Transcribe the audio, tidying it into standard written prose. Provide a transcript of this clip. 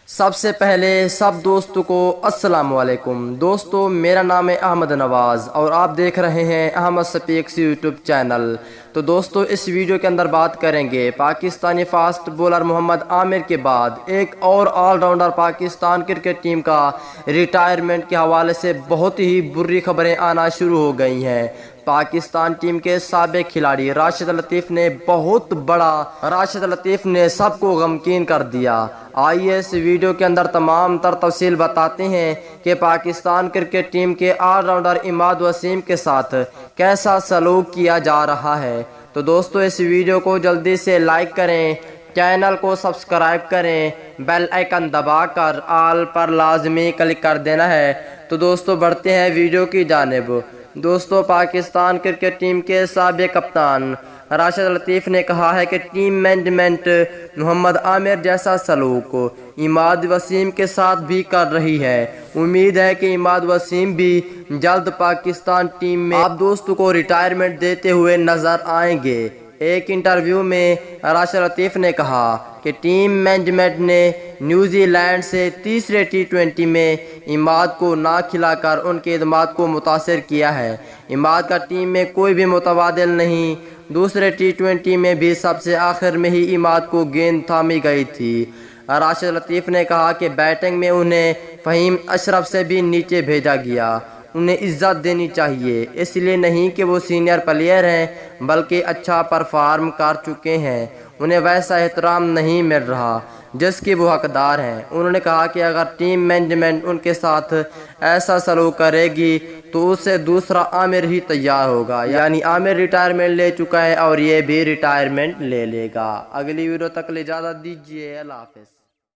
सबसे पहले सब दोस्तों को अस्सलाम वालेकुम। दोस्तों, मेरा नाम है अहमद नवाज़ और आप देख रहे हैं अहमद स्पीक्स यूट्यूब चैनल। तो दोस्तों, इस वीडियो के अंदर बात करेंगे पाकिस्तानी फास्ट बॉलर मोहम्मद आमिर के बाद एक और ऑलराउंडर पाकिस्तान क्रिकेट टीम का रिटायरमेंट के हवाले से बहुत ही बुरी खबरें आना शुरू हो गई हैं। पाकिस्तान टीम के साबिक खिलाड़ी राशिद लतीफ़ ने सबको गमगीन कर दिया। आइए इस वीडियो के अंदर तमाम तर तफसील बताते हैं कि पाकिस्तान क्रिकेट टीम के ऑलराउंडर इमाद वसीम के साथ कैसा सलूक किया जा रहा है। तो दोस्तों, इस वीडियो को जल्दी से लाइक करें, चैनल को सब्सक्राइब करें, बेल आइकन दबाकर ऑल पर लाजमी क्लिक कर देना है। तो दोस्तों, बढ़ते हैं वीडियो की जानिब। दोस्तों, पाकिस्तान क्रिकेट टीम के साबिक कप्तान राशिद लतीफ़ ने कहा है कि टीम मैनेजमेंट मोहम्मद आमिर जैसा सलूक इमाद वसीम के साथ भी कर रही है। उम्मीद है कि इमाद वसीम भी जल्द पाकिस्तान टीम में आप दोस्तों को रिटायरमेंट देते हुए नजर आएंगे। एक इंटरव्यू में राशिद लतीफ़ ने कहा कि टीम मैनेजमेंट ने न्यूजीलैंड से तीसरे T20 में इमाद को ना खिलाकर उनके एतमाद को मुतासर किया है। इमाद का टीम में कोई भी मुतबादिल नहीं। दूसरे T20 में भी सबसे आखिर में ही इमाद को गेंद थामी गई थी। राशिद लतीफ़ ने कहा कि बैटिंग में उन्हें फ़हीम अशरफ से भी नीचे भेजा गया। उन्हें इज्जत देनी चाहिए, इसलिए नहीं कि वो सीनियर प्लेयर हैं बल्कि अच्छा परफॉर्म कर चुके हैं। उन्हें वैसा एहतराम नहीं मिल रहा जिसकी वो हकदार हैं। उन्होंने कहा कि अगर टीम मैनेजमेंट उनके साथ ऐसा सलूक करेगी तो उससे दूसरा आमिर ही तैयार होगा। यानी आमिर रिटायरमेंट ले चुका है और ये भी रिटायरमेंट ले लेगा। अगली वीडियो तक ले इजाज़त दीजिए। अल्लाह हाफ़िज़।